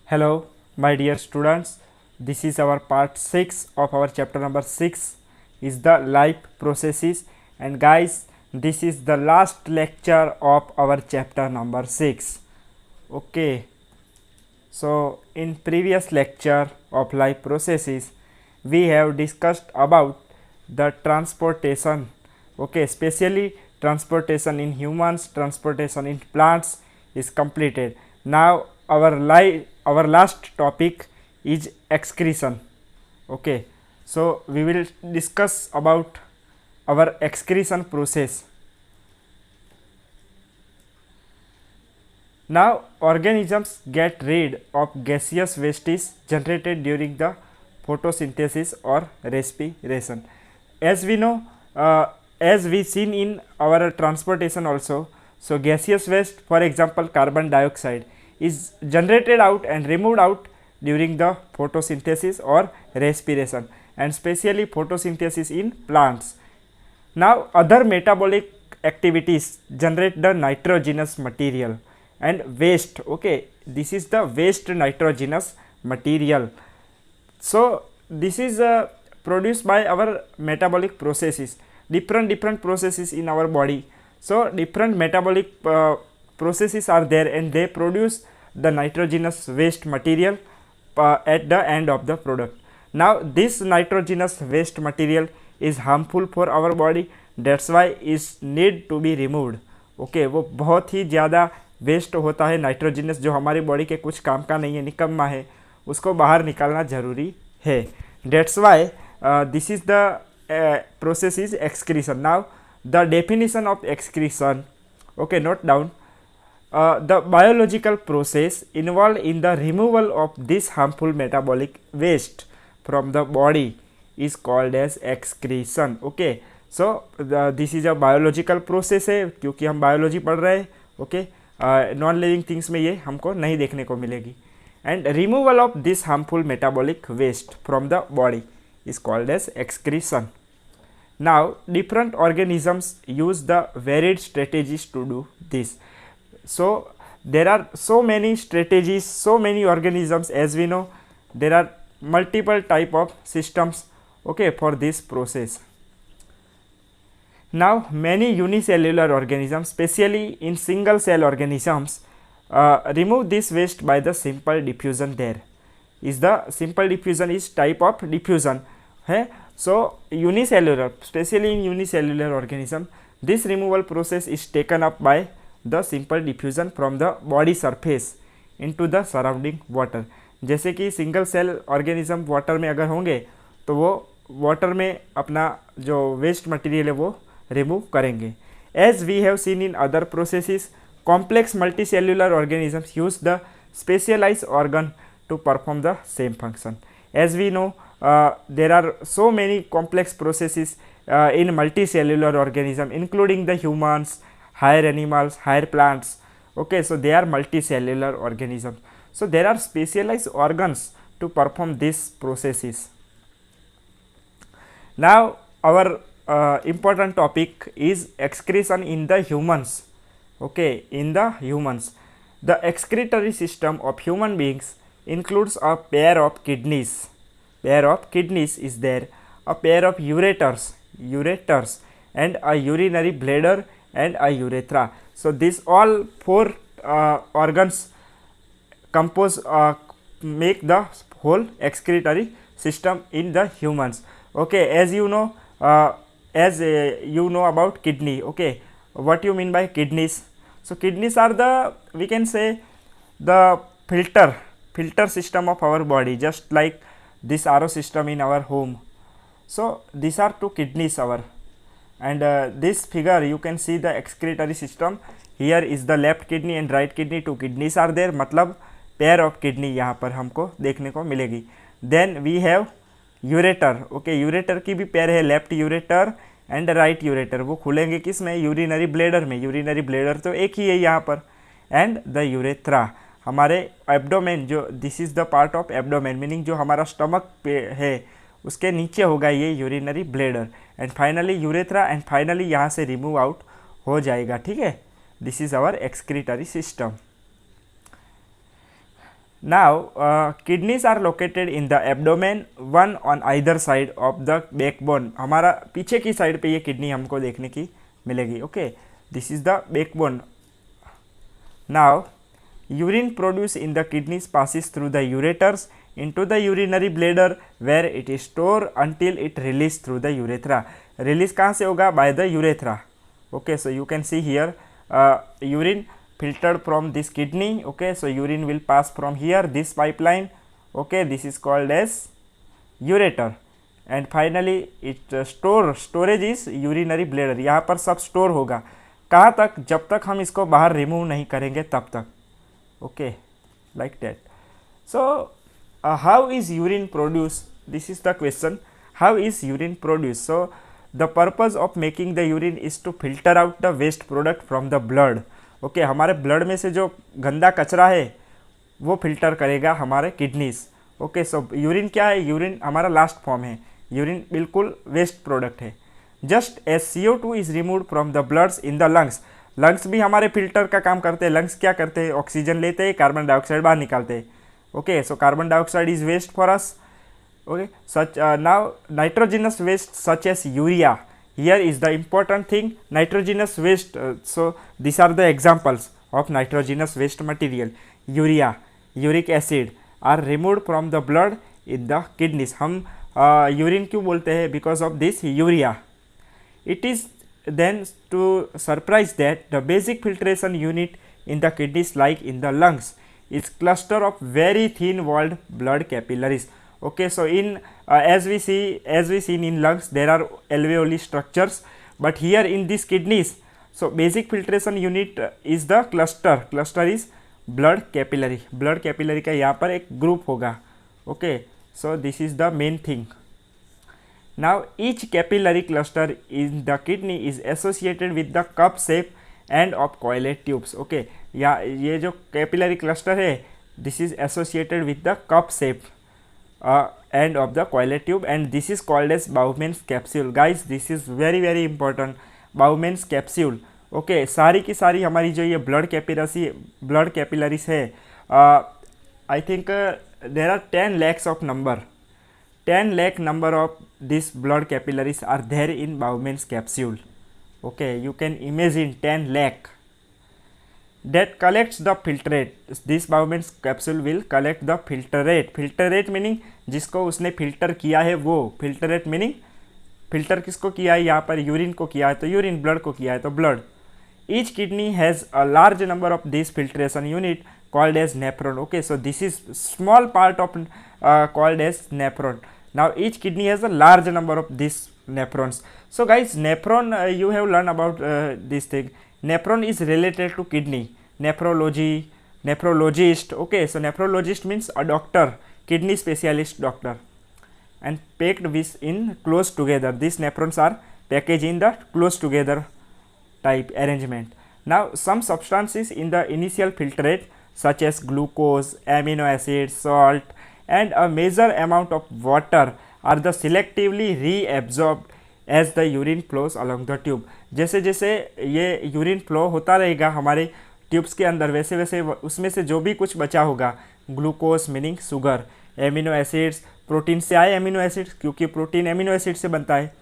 Hello, my dear students. This is our part 6 of our chapter number 6 is the life processes, and guys, this is the last lecture of our chapter number 6. Okay, so in previous lecture of life processes we have discussed about the transportation, okay, especially transportation in humans, transportation in plants is completed. Now our last topic is excretion. Okay, so we will discuss about our excretion process. Now organisms get rid of gaseous wastes generated during the photosynthesis or respiration. As we know, as we seen in our transportation also, so gaseous waste, for example carbon dioxide, is generated out and removed out during the photosynthesis or respiration, and especially photosynthesis in plants. Now other metabolic activities generate the nitrogenous material and waste. Okay, this is the waste nitrogenous material. So this is produced by our metabolic processes, different processes in our body. So different metabolic processes are there and they produce the nitrogenous waste material at the end of the product. Now this nitrogenous waste material is harmful for our body, that's why is need to be removed. Okay, वो बहुत ही ज़्यादा waste होता है nitrogenous, जो हमारी body के कुछ काम का नहीं है, निकम्मा है, उसको बाहर निकालना ज़रूरी है. That's why this is the process is excretion. Now the definition of excretion, okay, note down. The biological process involved in the removal of this harmful metabolic waste from the body is called as excretion. Okay, so this is a biological process है, क्योंकि हम biology पढ़ रहे हैं. Okay, non living things में ये हमको नहीं देखने को मिलेगी. And removal of this harmful metabolic waste from the body is called as excretion. Now different organisms use the varied strategies to do this. So there are so many strategies, so many organisms, as we know there are multiple type of systems, okay, for this process. Now many unicellular organisms, especially in single cell organisms, remove this waste by the simple diffusion. There is the simple diffusion is type of diffusion है. So unicellular, especially in unicellular organism, this removal process is taken up by the simple diffusion from the body surface into the surrounding water. जैसे कि single cell organism water में अगर होंगे तो वो water में अपना जो वेस्ट मटेरियल है वो रिमूव करेंगे. As we have seen in other processes, complex multicellular organisms use the specialised organ to perform the same function. As we know there are so many complex processes in multicellular organism, including the humans, higher animals, higher plants. Okay, so they are multicellular organisms, so there are specialized organs to perform these processes. Now our important topic is excretion in the humans. Okay, in the humans, the excretory system of human beings includes a pair of kidneys. Pair of kidneys is there, a pair of ureters, and a urinary bladder and a urethra. So these all four organs compose make the whole excretory system in the humans. Okay, as you know, you know about kidney. Okay, what you mean by kidneys? So kidneys are the, we can say, the filter system of our body, just like this RO system in our home. So these are two kidneys our, and this figure you can see the excretory system. Here is the left kidney and right kidney, two kidneys are there, मतलब pair of kidney यहाँ पर हमको देखने को मिलेगी. Then we have ureter. Okay, ureter की भी पैर है, left ureter and right ureter. वो खुलेंगे किस में? यूरिनरी ब्लेडर में. यूरिनरी ब्लेडर तो एक ही है यहाँ पर. एंड द यूरेथ्रा, हमारे एब्डोमेन, जो this is the part of abdomen, meaning जो हमारा स्टमक पे है उसके नीचे होगा ये urinary bladder, and finally urethra, and finally यहाँ से रिमूव आउट हो जाएगा. ठीक है, this is our excretory system. Now, kidneys are located in the abdomen, one on either side of the backbone. हमारा पीछे की साइड पे ये किडनी हमको देखने की मिलेगी. Okay, this is the backbone. Now, urine produced in the kidneys passes through the ureters into the urinary bladder where it is stored until it released through the urethra. Release कहाँ से होगा? By the urethra. Okay, so you can see here urine filtered from this kidney. Okay, so urine will pass from here, this pipeline. Okay, this is called as ureter, and finally it storage is urinary bladder. यहाँ पर सब store होगा. कहाँ तक? जब तक हम इसको बाहर रिमूव नहीं करेंगे तब तक. Okay, like that. So how is urine produce? This is the question. How is urine produce? So the purpose of making the urine is to filter out the waste product from the blood. Okay, हमारे blood में से जो गंदा कचरा है वो filter करेगा हमारे किडनीज. ओके, सो यूरिन क्या है? यूरिन हमारा लास्ट फॉर्म है. यूरिन बिल्कुल वेस्ट प्रोडक्ट है. Just as CO2 is remove from the bloods in the lungs. Lungs भी हमारे फिल्टर का काम करते हैं. लंग्स क्या करते हैं? ऑक्सीजन लेते हैं, कार्बन डाइऑक्साइड बाहर निकालते हैं. Okay, so carbon dioxide is waste for us. Okay, such now nitrogenous waste such as urea, here is the important thing, nitrogenous waste. So these are the examples of nitrogenous waste material. Urea, uric acid are removed from the blood in the kidneys. हम urine क्यों बोलते हैं? because of this urea. It is then to surprise that the basic filtration unit in the kidneys like in the lungs is cluster of very thin walled blood capillaries. Okay, so in as we seen in lungs there are alveoli structures, but here in these kidneys, so basic filtration unit is the cluster is blood capillary का यहाँ पर एक group होगा. Okay, so this is the main thing. Now each capillary cluster in the kidney is associated with the cup shape end of coiled tubes. Okay, या ये जो capillary cluster है this is associated with the cup shape end of the coiled tube, and this is called as Bowman's capsule. Guys, this is very important. Bowman's capsule. Okay, सारी की सारी हमारी जो ये ब्लड कैपिलरीज है, I think there are 10 lakhs of number. 10 lakh number of these blood capillaries are there in Bowman's capsule. Okay, you can imagine 10 lakh. That collects the filtrate. This Bowman's capsule will collect the filtrate. Filtrate meaning जिसको उसने filter किया है वो. filtrate meaning filter किसको किया है? यहाँ पर यूरिन को किया है तो यूरिन, ब्लड को किया है तो blood. Each kidney has a large number of these filtration unit called as nephron. Okay, so this is small part of called as nephron. Now each kidney has a large number of these nephrons. So guys, nephron you have learned about this thing. Nephron is related to kidney. Nephrology, nephrologist. Okay, so nephrologist means a doctor, kidney specialist doctor, and packed with in close together. These nephrons are packaged in the close together type arrangement. Now some substances in the initial filtrate such as glucose, amino acids, salt, and a major amount of water are the selectively reabsorbed as the urine flows along the tube. जैसे जैसे ये urine flow होता रहेगा हमारे tubes के अंदर, वैसे वैसे उसमें से जो भी कुछ बचा होगा, glucose meaning sugar, amino acids, protein से आए एमिनो एसिड्स क्योंकि प्रोटीन एमिनो एसिड से बनता है,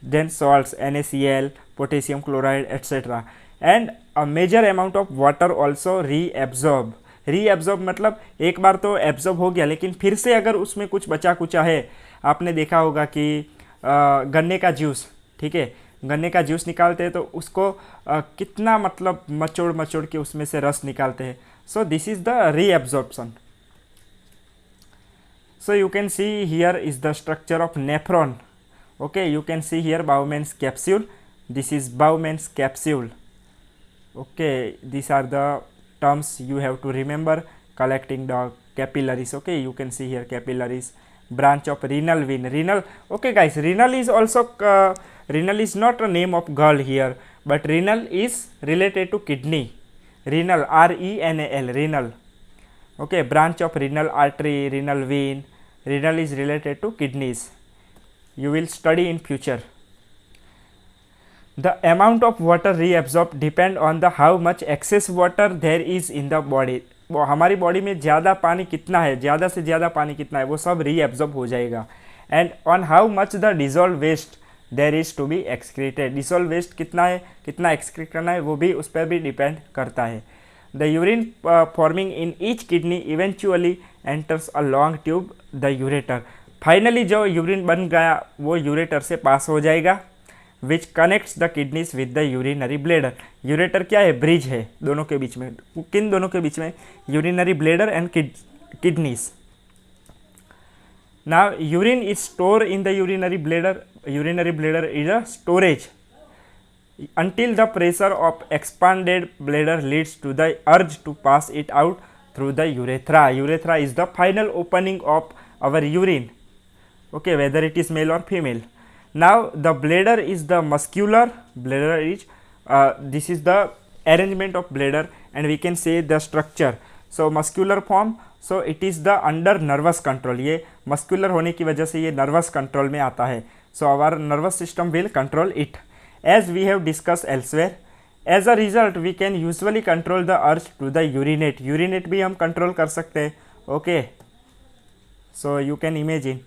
then salts NaCl, potassium chloride etcetera, and a major amount of water also reabsorb मतलब एक बार तो एब्जॉर्ब हो गया, लेकिन फिर से अगर उसमें कुछ बचा कुचा है, आपने देखा होगा कि गन्ने का जूस, ठीक है, गन्ने का जूस निकालते हैं तो उसको कितना मतलब मचोड़ के उसमें से रस निकालते हैं. So this is the reabsorption. So you can see here is the structure of nephron. Okay, you can see here Bowman's capsule. This is Bowman's capsule. Okay, these are the terms you have to remember collecting the capillaries. Okay, you can see here capillaries, branch of renal vein. Renal, okay guys, renal is also renal is not a name of girl here, but renal is related to kidney. Renal, RENAL, renal. Okay, branch of renal artery, renal vein. Renal is related to kidneys. You will study in future. The amount of water reabsorbed depend on the how much excess water there is in the body. वो हमारी body में ज़्यादा पानी कितना है, ज़्यादा से ज़्यादा पानी कितना है, वो सब रीएब्जॉर्ब हो जाएगा। And on how much the dissolve waste there is to be excreted, dissolve waste कितना है, कितना एक्सक्रीट करना है, वो भी उस पर भी डिपेंड करता है। The urine forming in each kidney eventually enters a long tube the ureter, finally जो यूरिन बन गया वो यूरेटर से पास हो जाएगा, which connects the kidneys with the urinary bladder. Ureter क्या है, ब्रिज है दोनों के बीच में, किन दोनों के बीच में, urinary bladder and kidneys. Now urine is store in the urinary bladder is a storage until the pressure of expanded bladder leads to the urge to pass it out through the urethra. Urethra is the final opening of our urine, okay, whether it is male or female. Now the bladder is the muscular, bladder is this is the arrangement of bladder, and we can say the structure. So muscular form, so it is the under nervous control, ये muscular होने की वजह से ये nervous control में आता है. So our nervous system will control it. As we have discussed elsewhere, as a result we can usually control the urge to the urinate. Urinate भी हम control कर सकते हैं, okay. So you can imagine.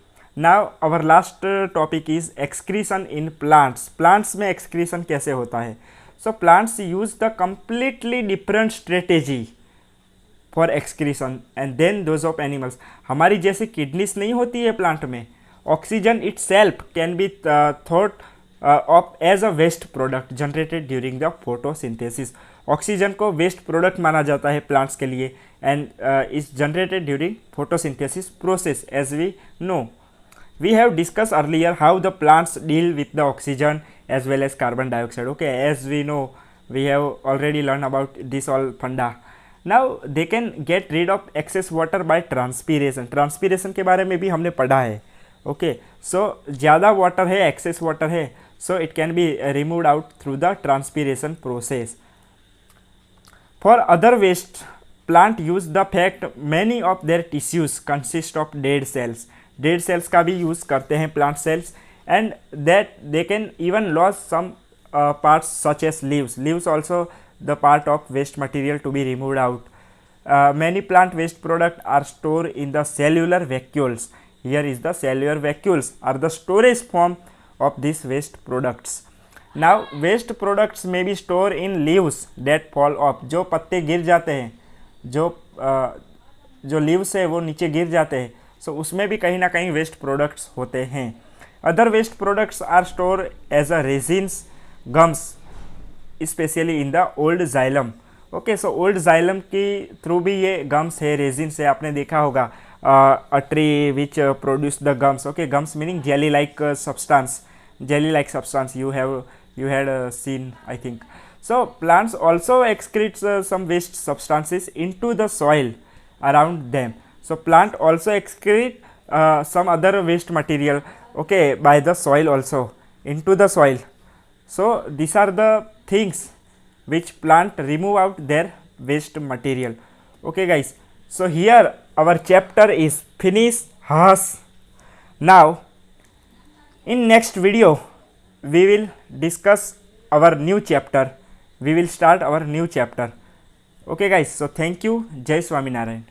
Now our last topic is excretion in plants. Plants में excretion कैसे होता है? So plants use the completely different strategy for excretion and then those of animals. हमारी जैसे kidneys नहीं होती है plant में, oxygen itself can be thought of as a waste product generated during the photosynthesis. Oxygen को waste product माना जाता है प्लांट्स के लिए and is generated during photosynthesis process as we know. We have discuss earlier how the plants deal with the oxygen as well as carbon dioxide, okay. As we know we have already learn about this all funda. Now they can get rid of excess water by transpiration. Transpiration के बारे में भी हमने पढ़ा है, okay. सो ज़्यादा water है, excess water है, so it can be removed out through the transpiration process. For other waste, plant use the fact many of their tissues consist of dead cells. Dead cells का भी use करते हैं plant cells, and that they can even lose some parts such as leaves. Leaves also the part of waste material to be removed out. Many plant waste products are stored in the cellular vacuoles. Here is the cellular vacuoles are the storage form of these waste products. Now waste products may be stored in leaves that fall off. जो पत्ते गिर जाते हैं, जो leaves है वो नीचे गिर जाते हैं, so उसमें भी कहीं ना कहीं waste products होते हैं. Other waste products are stored as a resins, gums, especially in the old xylem. Okay, so old xylem की थ्रू भी ये gums है, resins है, आपने देखा होगा. A tree which produce the gums, okay, gums meaning jelly like substance, you had seen, I think. So plants also excrete some waste substances into the soil around them. So plant also excrete some other waste material, okay, by the soil also into the soil. So these are the things which plant remove out their waste material, okay guys. So here our chapter is finished. Now in next video we will discuss our new chapter. We will start our new chapter, okay guys. So thank you. Jai Swaminarayan.